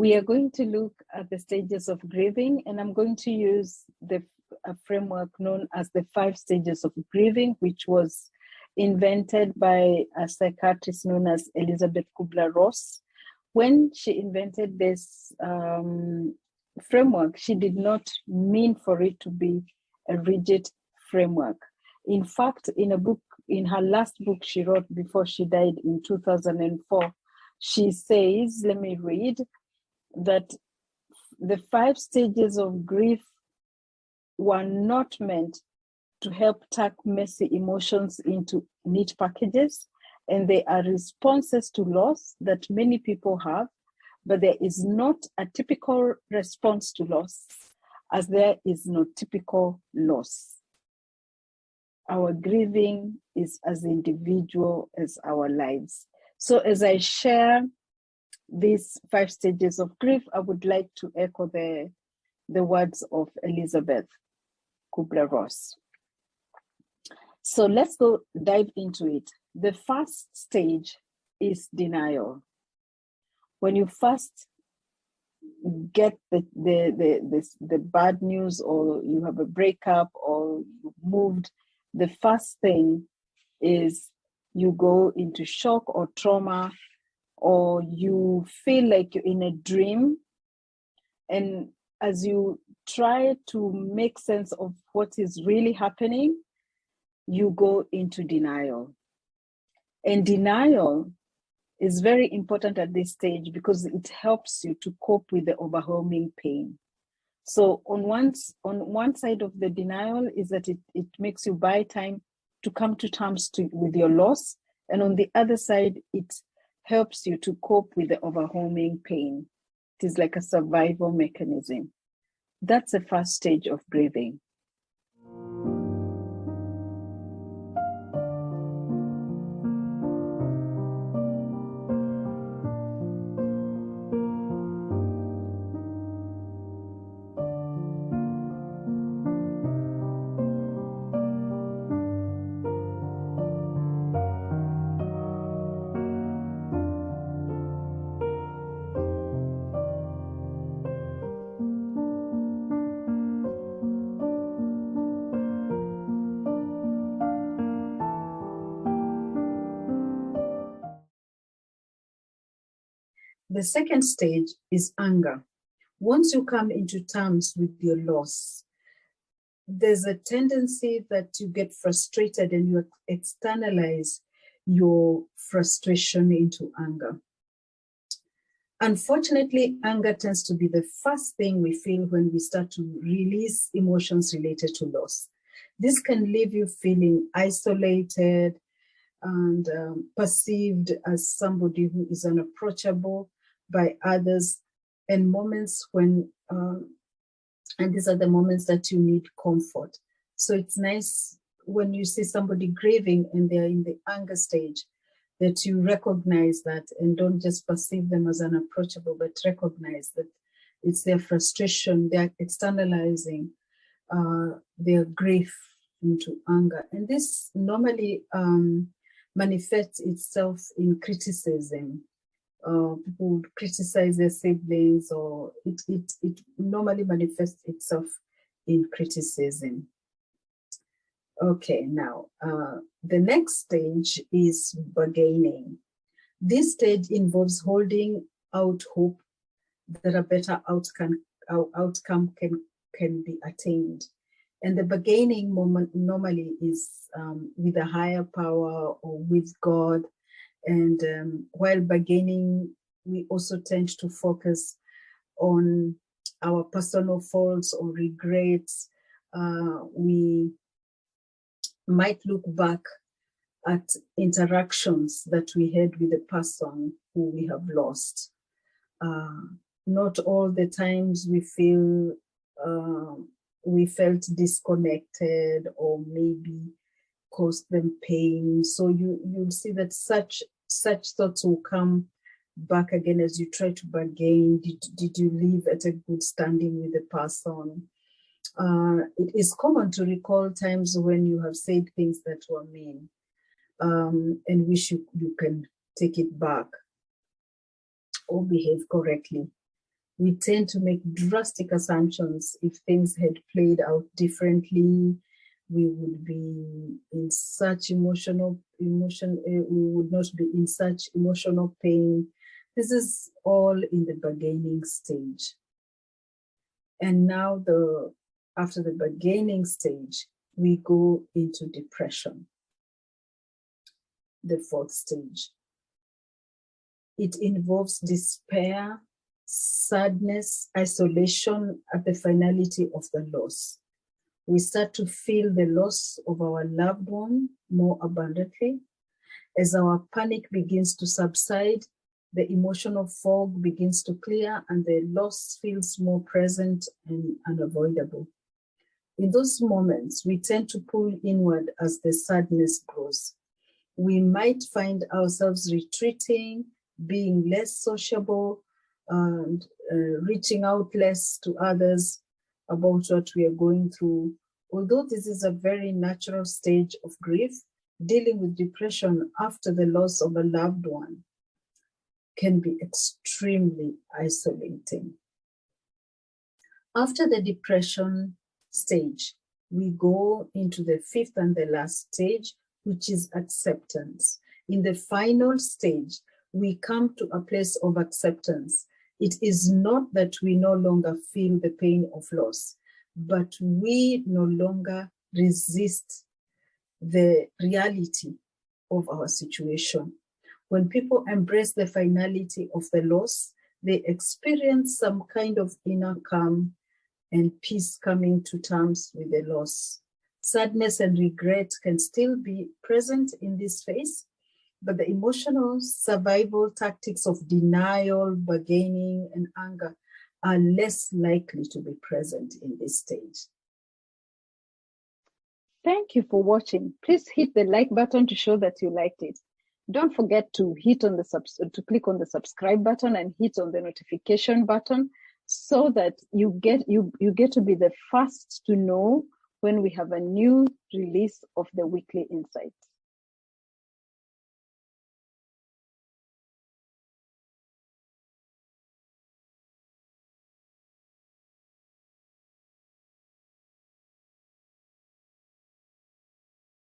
We are going to look at the stages of grieving, and I'm going to use a framework known as the 5 stages of grieving, which was invented by a psychiatrist known as Elizabeth Kubler-Ross. When she invented this framework, she did not mean for it to be a rigid framework. In fact, in her last book she wrote before she died in 2004, she says, let me read, that the 5 stages of grief were not meant to help tuck messy emotions into neat packages, and they are responses to loss that many people have, but there is not a typical response to loss, as there is no typical loss. Our grieving is as individual as our lives. So as I share these 5 stages of grief, I would like to echo the words of Elizabeth Kubler-Ross. So let's go dive into it. The first stage is denial. When you first get the bad news, or you have a breakup, or you moved, the first thing is you go into shock or trauma, or you feel like you're in a dream. And as you try to make sense of what is really happening, you go into denial. And denial is very important at this stage because it helps you to cope with the overwhelming pain. So on one side of the denial is that it makes you buy time to come to terms with your loss. And on the other side, it helps you to cope with the overwhelming pain. It is like a survival mechanism. That's the first stage of grieving. The second stage is anger. Once you come into terms with your loss, there's a tendency that you get frustrated and you externalize your frustration into anger. Unfortunately, anger tends to be the first thing we feel when we start to release emotions related to loss. This can leave you feeling isolated and perceived as somebody who is unapproachable by others, and moments when, and these are the moments that you need comfort. So it's nice when you see somebody grieving and they're in the anger stage, that you recognize that and don't just perceive them as unapproachable, but recognize that it's their frustration, they're externalizing their grief into anger. And this normally manifests itself in criticism. People would criticize their siblings, or it normally manifests itself in criticism. Okay, now the next stage is bargaining. This stage involves holding out hope that a better outcome can be attained. And the bargaining moment normally is with a higher power or with God. And while bargaining, we also tend to focus on our personal faults or regrets. We might look back at interactions that we had with the person who we have lost. Not all the times we feel we felt disconnected or maybe caused them pain. So you'll see that such thoughts will come back again as you try to bargain. Did you live at a good standing with the person? It is common to recall times when you have said things that were mean, and wish you can take it back or behave correctly. We tend to make drastic assumptions. If things had played out differently, we would be in such we would not be in such emotional pain. This is all in the bargaining stage. And now after the bargaining stage, we go into depression, the fourth stage. It involves despair, sadness, isolation at the finality of the loss. We start to feel the loss of our loved one more abundantly. As our panic begins to subside, the emotional fog begins to clear and the loss feels more present and unavoidable. In those moments, we tend to pull inward as the sadness grows. We might find ourselves retreating, being less sociable, and reaching out less to others about what we are going through. Although this is a very natural stage of grief, dealing with depression after the loss of a loved one can be extremely isolating. After the depression stage, we go into the fifth and the last stage, which is acceptance. In the final stage, we come to a place of acceptance. It is not that we no longer feel the pain of loss, but we no longer resist the reality of our situation. When people embrace the finality of the loss, they experience some kind of inner calm and peace, coming to terms with the loss. Sadness and regret can still be present in this phase, but the emotional survival tactics of denial, bargaining, and anger are less likely to be present in this stage. Thank you for watching. Please hit the like button to show that you liked it. Don't forget to click on the subscribe button and hit on the notification button so that you get to be the first to know when we have a new release of the weekly insights.